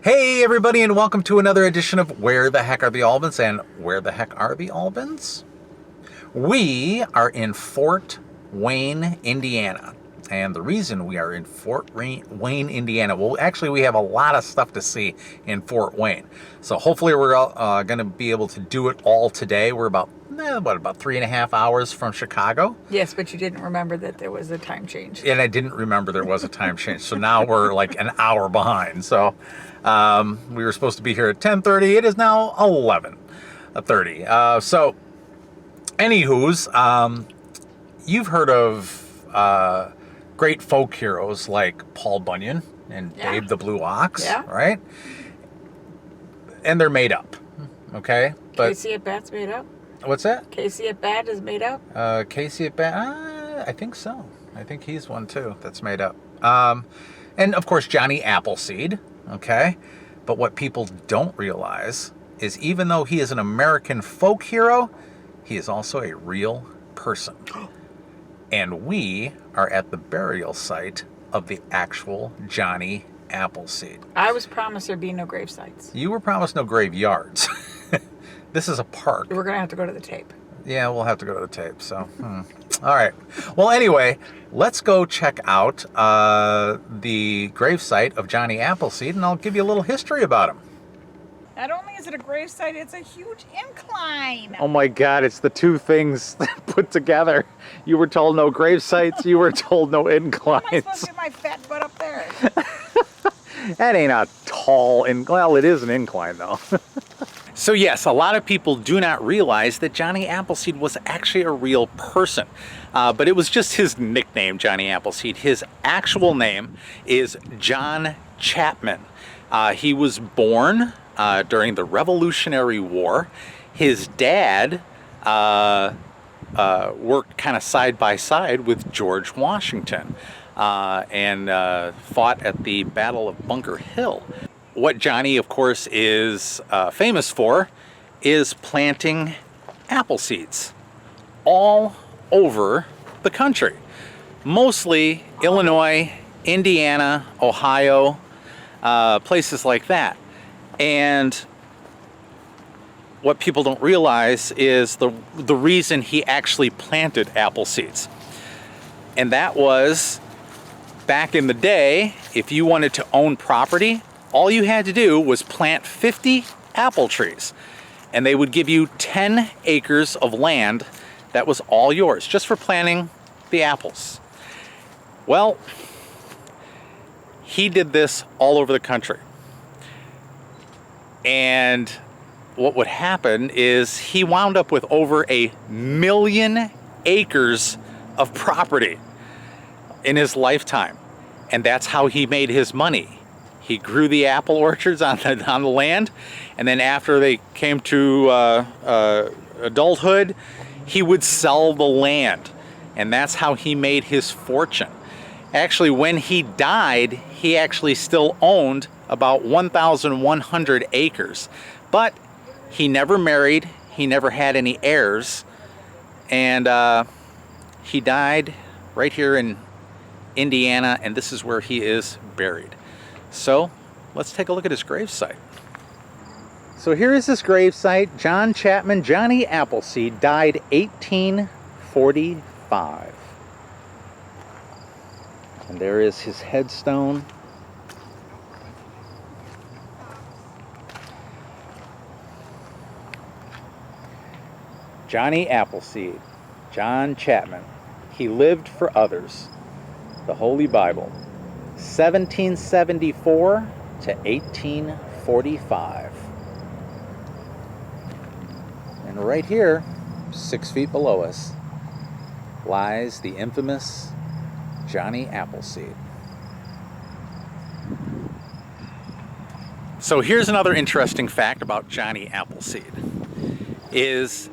Hey everybody, and welcome to another edition of Where the Heck Are the Albans? And where the heck are the Albans? We are in Fort Wayne, Indiana. And the reason we are in Fort Wayne, Indiana, well, actually we have a lot of stuff to see in Fort Wayne. So hopefully we're going to be able to do it all today. We're about 3.5 hours from Chicago. Yes, but you didn't remember that there was a time change. And I didn't remember there was a time change. So now we're like an hour behind. So we were supposed to be here at 10:30. It is now 11:30. So anywho's, you've heard of great folk heroes like Paul Bunyan and Babe the Blue Ox, right? And they're made up, okay? But Casey at Bat's made up? What's that? Casey at Bat is made up? Casey at Bat, I think so. I think he's one too that's made up. And of course, Johnny Appleseed, okay? But what people don't realize is even though he is an American folk hero, he is also a real person. And we are at the burial site of the actual Johnny Appleseed. I was promised there'd be no grave sites. You were promised no graveyards. This is a park. We're going to have to go to the tape. Yeah, we'll have to go to the tape. So, all right. Well, anyway, let's go check out the gravesite of Johnny Appleseed, and I'll give you a little history about him. Not only is it a gravesite, it's a huge incline. Oh my God, it's the two things put together. You were told no grave sites, you were told no inclines. Am I supposed to get my fat butt up there? That ain't a tall incline. Well, it is an incline though. So yes, a lot of people do not realize that Johnny Appleseed was actually a real person. But it was just his nickname, Johnny Appleseed. His actual name is John Chapman. He was born during the Revolutionary War. His dad worked kind of side by side with George Washington and fought at the Battle of Bunker Hill. What Johnny, of course, is famous for is planting apple seeds all over the country. Mostly Illinois, Indiana, Ohio, places like that. And what people don't realize is the reason he actually planted apple seeds. And that was, back in the day, if you wanted to own property, all you had to do was plant 50 apple trees. And they would give you 10 acres of land that was all yours, just for planting the apples. Well, he did this all over the country. And what would happen is he wound up with over 1 million acres of property in his lifetime. And that's how he made his money. He grew the apple orchards on the land, and then after they came to adulthood, he would sell the land. And that's how he made his fortune. Actually, when he died, he actually still owned about 1,100 acres. But he never married, he never had any heirs, and he died right here in Indiana, and this is where he is buried. So let's take a look at his gravesite. So here is his gravesite. John Chapman, Johnny Appleseed, died 1845. And there is his headstone. Johnny Appleseed, John Chapman. He lived for others. The Holy Bible, 1774 to 1845. And right here, 6 feet below us, lies the infamous Johnny Appleseed. So here's another interesting fact about Johnny Appleseed, is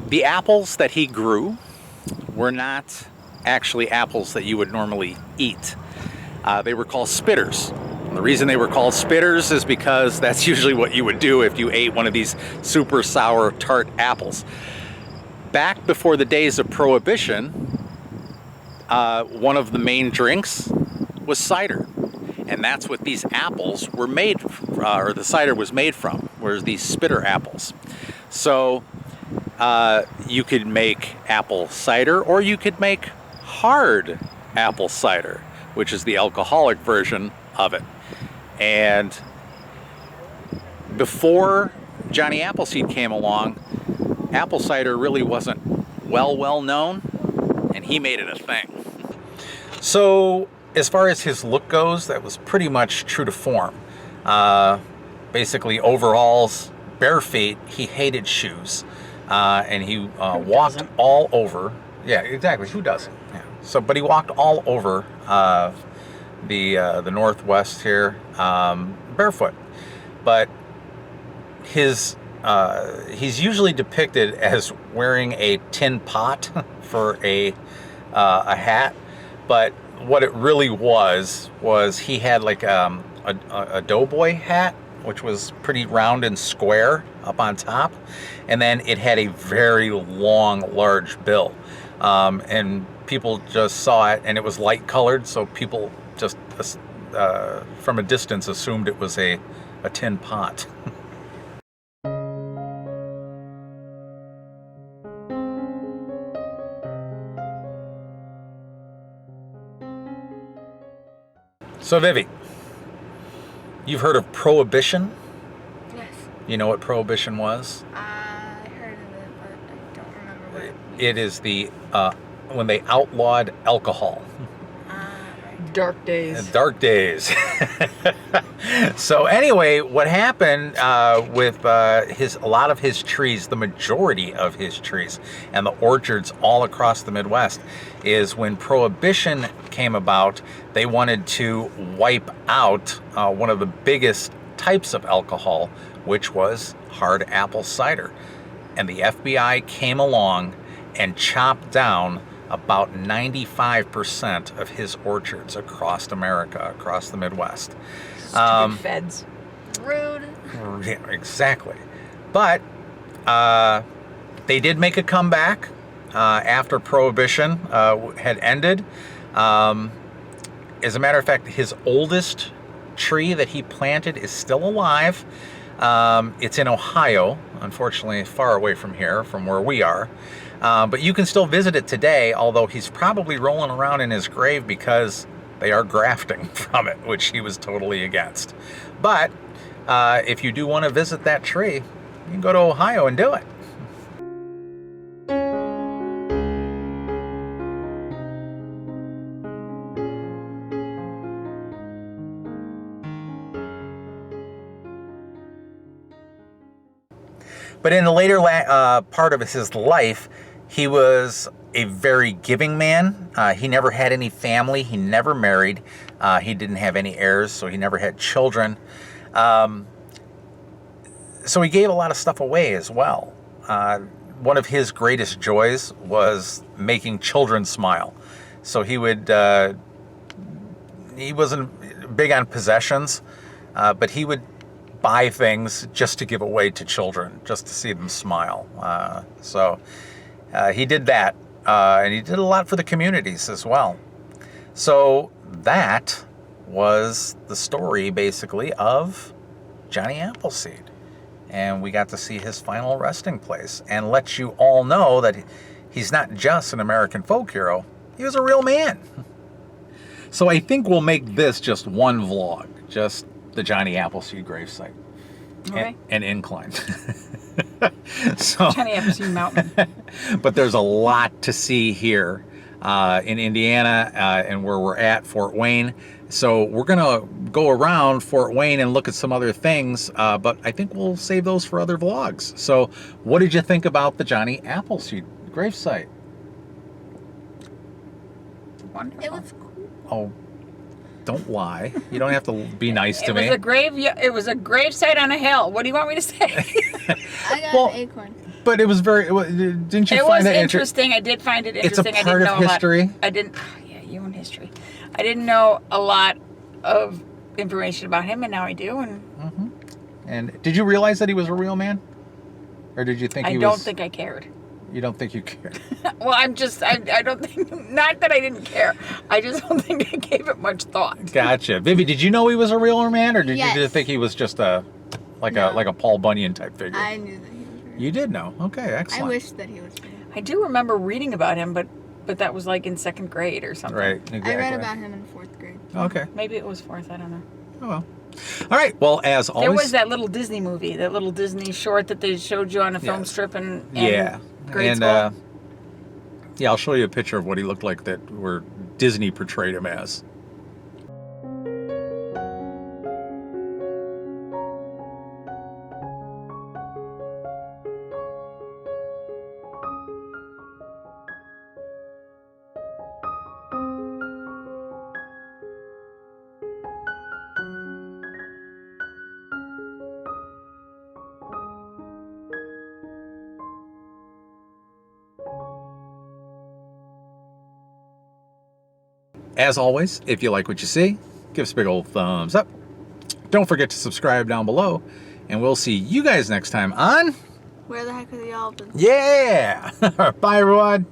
the apples that he grew were not actually apples that you would normally eat. They were called spitters. And the reason they were called spitters is because that's usually what you would do if you ate one of these super sour tart apples. Back before the days of Prohibition, one of the main drinks was cider. And that's what these apples were made, or the cider was made from, were these spitter apples. So you could make apple cider, or you could make hard apple cider, which is the alcoholic version of it. And before Johnny Appleseed came along, apple cider really wasn't well known, and he made it a thing. So as far as his look goes, that was pretty much true to form. Basically overalls, bare feet. He hated shoes, and he walked all over. Yeah, exactly. Who doesn't? Yeah. So, but he walked all over the Northwest here, barefoot. But he's usually depicted as wearing a tin pot for a hat, but what it really was he had like a doughboy hat, which was pretty round and square up on top, and then it had a very long, large bill, and people just saw it, and it was light colored, so people just from a distance assumed it was a tin pot. So Vivi, you've heard of Prohibition? Yes. You know what Prohibition was? I heard of it, but I don't remember what it means. It is the when they outlawed alcohol. Right. Dark days. Dark days. So anyway, what happened with a lot of his trees, the majority of his trees, and the orchards all across the Midwest, is when Prohibition came about, they wanted to wipe out one of the biggest types of alcohol, which was hard apple cider. And the FBI came along and chopped down about 95% of his orchards across America, across the Midwest. Stupid feds. Rude. Yeah, exactly. But they did make a comeback after Prohibition had ended. As a matter of fact, his oldest tree that he planted is still alive. It's in Ohio, unfortunately far away from here, from where we are. But you can still visit it today, although he's probably rolling around in his grave because they are grafting from it, which he was totally against. But if you do want to visit that tree, you can go to Ohio and do it. But in the later part of his life, he was a very giving man. He never had any family. He never married. He didn't have any heirs, so he never had children. So he gave a lot of stuff away as well. One of his greatest joys was making children smile. So he wasn't big on possessions, but he would buy things just to give away to children, just to see them smile. So he did that, and he did a lot for the communities as well. So that was the story, basically, of Johnny Appleseed. And we got to see his final resting place and let you all know that he's not just an American folk hero, he was a real man. So I think we'll make this just one vlog, just the Johnny Appleseed gravesite. Okay. And incline. So, Johnny Appleseed Mountain. but there's a lot to see here in Indiana and where we're at, Fort Wayne. So we're going to go around Fort Wayne and look at some other things, but I think we'll save those for other vlogs. So what did you think about the Johnny Appleseed gravesite? Wonderful. It was cool. Oh, don't lie. You don't have to be nice to me. It was a gravesite on a hill. What do you want me to say? I got Well, an acorn. But it was didn't you It find was that interesting. I did find it It's a interesting. part I didn't of know history. A lot. I didn't. Yeah, you and history. I didn't know a lot of information about him, and now I do. And And did you realize that he was a real man? Or did you think I he was... don't think I cared. You don't think you care? Well, I don't think, not that I didn't care. I just don't think I gave it much thought. Gotcha. Vivi, did you know he was a real man, or did Yes. you just think he was just like No. a Paul Bunyan type figure? I knew that he was real. You did know. Okay, excellent. I wish that he was real. I do remember reading about him, but that was like in 2nd grade or something. Right, exactly. I read about him in 4th grade. Okay. Maybe it was 4th, I don't know. Oh, well. All right. Well, as always. There was that little Disney movie, that little Disney short that they showed you on a film Yes. strip in Yeah. grade And school. yeah, I'll show you a picture of what he looked like that where Disney portrayed him as. As always, if you like what you see, give us a big old thumbs up. Don't forget to subscribe down below, and we'll see you guys next time on... Where the heck are the Albans? Yeah! Bye, everyone!